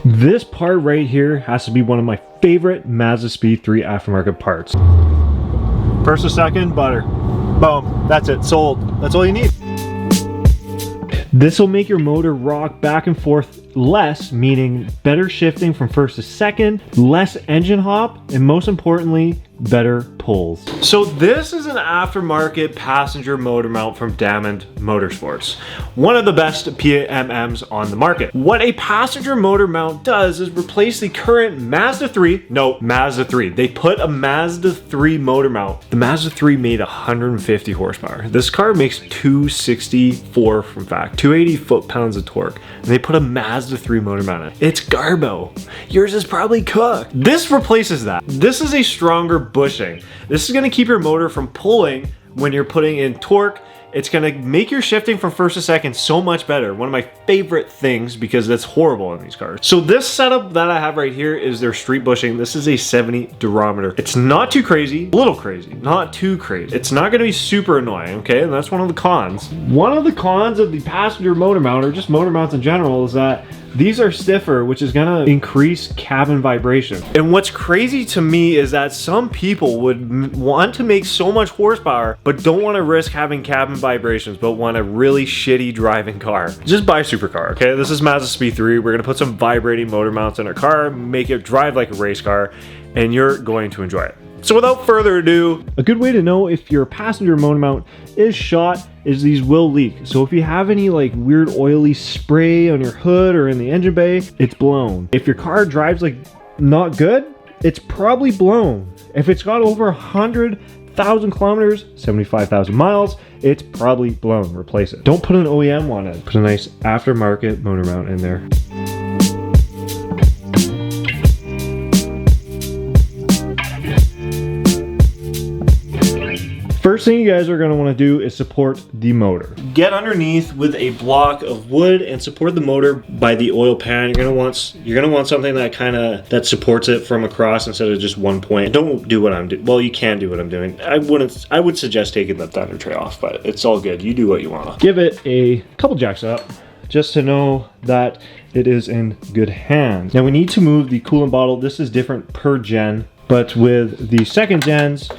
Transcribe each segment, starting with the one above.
This part right here has to be one of my favorite MazdaSpeed 3 aftermarket parts. First or second, butter. Boom, that's it, sold. That's all you need. This will make your motor rock back and forth less, meaning better shifting from first to second, less engine hop, and most importantly, better pulls. So this is an aftermarket passenger motor mount from Diamond Motorsports, one of the best PMMs on the market. What a passenger motor mount does is replace the current Mazda 3. They put a Mazda 3 motor mount. The Mazda 3 made 150 horsepower. This car makes 264 from fact, 280 foot-pounds of torque. And they put a Mazda 3 motor mount in it. It's Garbo. Yours is probably cooked. This replaces that. This is a stronger bushing. This is going to keep your motor from pulling when you're putting in torque. It's going to make your shifting from first to second so much better. One of my favorite things because that's horrible in these cars. So this setup that I have right here is their street bushing. This is a 70 durometer. It's not too crazy, a little crazy, not too crazy. It's not going to be super annoying, okay? And that's one of the cons. One of the cons of the passenger motor mount, or just motor mounts in general, is that these are stiffer, which is gonna increase cabin vibration. And what's crazy to me is that some people would want to make so much horsepower, but don't want to risk having cabin vibrations, but want a really shitty driving car. Just buy a supercar, okay? This is MazdaSpeed 3. We're gonna put some vibrating motor mounts in our car, make it drive like a race car, and you're going to enjoy it. So without further ado, a good way to know if your passenger motor mount is shot is these will leak. So if you have any like weird oily spray on your hood or in the engine bay, it's blown. If your car drives like not good, it's probably blown. If it's got over 100,000 kilometers, 75,000 miles, it's probably blown. Replace it. Don't put an OEM on it. Put a nice aftermarket motor mount in there. First thing you guys are going to want to do is support the motor. Get underneath with a block of wood and support the motor by the oil pan. You're going to want something that supports it from across instead of just one point. Don't do what I'm doing. Well, you can do what I'm doing. I would suggest taking the thunder tray off, but it's all good. You do what you want. Give it a couple jacks up just to know that it is in good hands. Now we need to move the coolant bottle. This is different per gen, but with the second gens,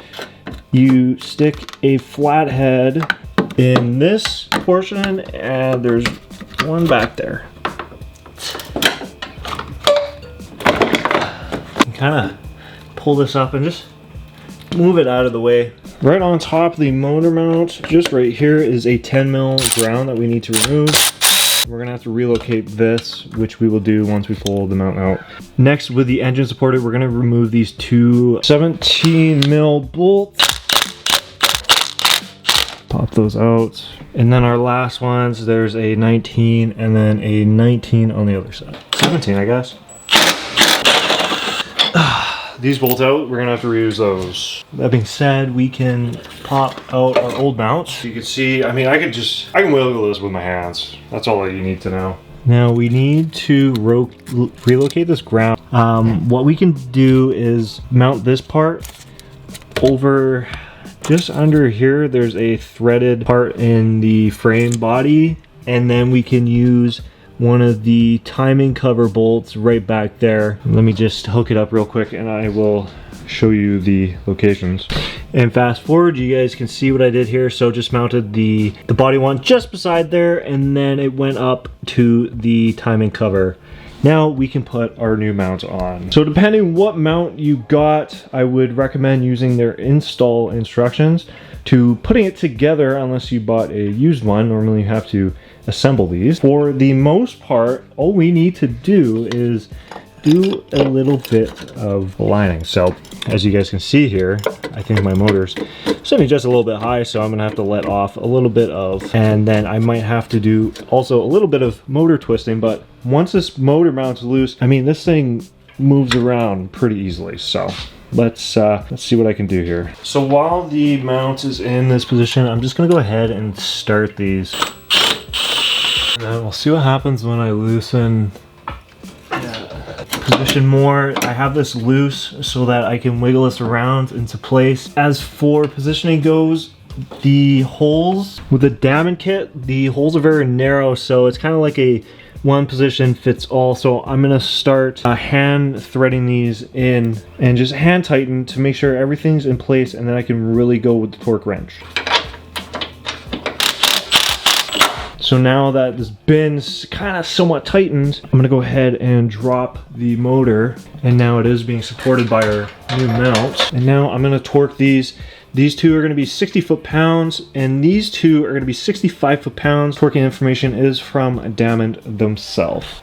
you stick a flathead in this portion, and there's one back there. Kind of pull this up and just move it out of the way. Right on top of the motor mount, just right here, is a 10 mil ground that we need to remove. We're gonna have to relocate this, which we will do once we pull the mount out. Next, with the engine supported, we're gonna remove these two 17 mil bolts. Pop those out. And then our last ones, there's a 19 and then a 19 on the other side. 17, I guess. These bolt out, we're gonna have to reuse those. That being said, we can pop out our old mounts. You can see, I mean, I can wiggle this with my hands. That's all you need to know. Now we need to relocate this ground. What we can do is mount this part over just under here. There's a threaded part in the frame body, and then we can use one of the timing cover bolts right back there. Let me just hook it up real quick and I will show you the locations. And fast forward, you guys can see what I did here. So just mounted the body one just beside there, and then it went up to the timing cover. Now we can put our new mount on. So depending what mount you got, I would recommend using their install instructions to putting it together, unless you bought a used one. Normally you have to assemble these. For the most part, all we need to do is do a little bit of lining. So as you guys can see here, I think my motor's sitting just a little bit high, so I'm gonna have to let off a little bit of, and then I might have to do also a little bit of motor twisting. But once this motor mounts loose, I mean, this thing moves around pretty easily. So let's see what I can do here. So while the mount is in this position, I'm just gonna go ahead and start these. And then we'll see what happens when I loosen position more. I have this loose so that I can wiggle this around into place. As for positioning goes, the holes with the Diamond kit, the holes are very narrow, so it's kind of like a one position fits all. So I'm gonna start hand threading these in and just hand tighten to make sure everything's in place, and then I can really go with the torque wrench. So now that this bin's kind of somewhat tightened, I'm gonna go ahead and drop the motor, and now it is being supported by our new mount. And now I'm gonna torque these. These two are gonna be 60 foot-pounds, and these two are gonna be 65 foot-pounds. Torquing information is from Diamond themselves.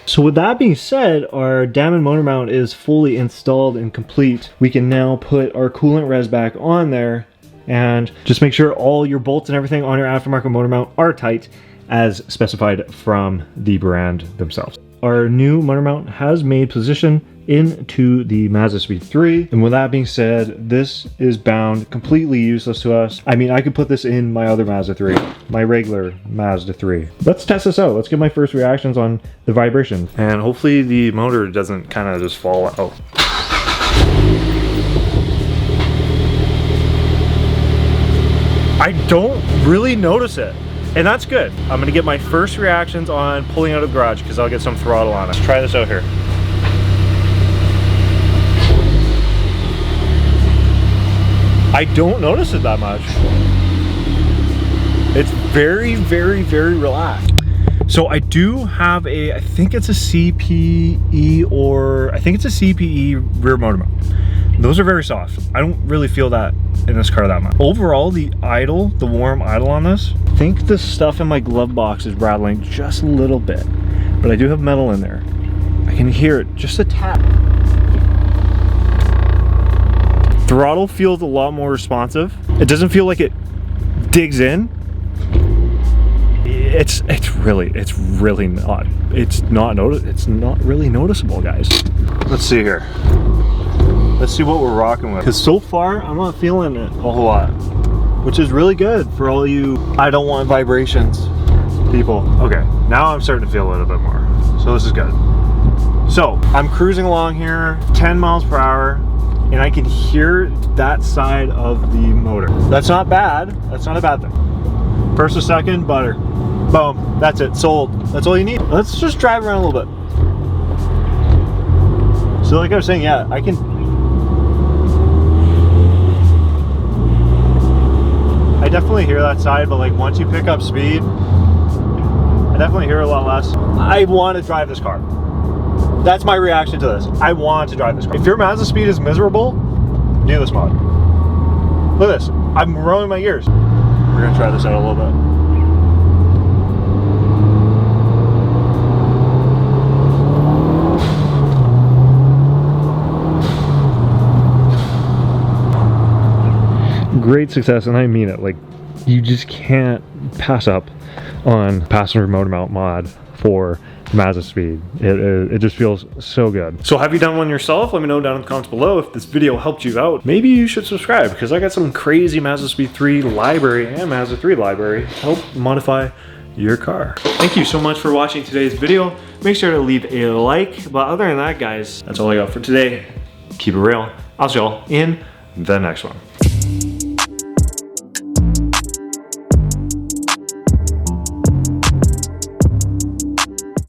So with that being said, our Diamond motor mount is fully installed and complete. We can now put our coolant res back on there, and just make sure all your bolts and everything on your aftermarket motor mount are tight as specified from the brand themselves. Our new motor mount has made position into the MazdaSpeed 3, and with that being said, this is bound completely useless to us. I mean, I could put this in my other Mazda 3, my regular Mazda 3. Let's test this out. Let's get my first reactions on the vibration, and hopefully the motor doesn't kind of just fall out. I don't really notice it, and that's good. I'm gonna get my first reactions on pulling out of the garage because I'll get some throttle on it. Let's try this out here. I don't notice it that much. It's very, very, very relaxed. So I do have a, I think it's a CPE, or I think it's a CPE rear motor mount. Those are very soft. I don't really feel that in this car that much. Overall, the idle, the warm idle on this, I think the stuff in my glove box is rattling just a little bit, but I do have metal in there. I can hear it just a tap. Throttle feels a lot more responsive. It doesn't feel like it digs in. It's not really noticeable, guys. Let's see here. Let's see what we're rocking with. Because so far, I'm not feeling it a whole lot, which is really good for all you I don't want vibrations people. Okay, now I'm starting to feel a little bit more. So this is good. So I'm cruising along here, 10 miles per hour, and I can hear that side of the motor. That's not bad. That's not a bad thing. First or second, butter. Boom, that's it, sold. That's all you need. Let's just drive around a little bit. So like I was saying, yeah, I definitely hear that side, but like once you pick up speed, I definitely hear a lot less. I want to drive this car. That's my reaction to this. I want to drive this car. If your MazdaSpeed is miserable, do this mod. Look at this. I'm rolling my ears. We're gonna try this out a little bit. Great success, and I mean it. Like, you just can't pass up on passenger motor mount mod for MazdaSpeed. It just feels so good. So have you done one yourself? Let me know down in the comments below. If this video helped you out, maybe you should subscribe, because I got some crazy MazdaSpeed 3 library and Mazda 3 library to help modify your car. Thank you so much for watching today's video. Make sure to leave a like. But other than that, guys, that's all I got for today. Keep it real. I'll see y'all in the next one.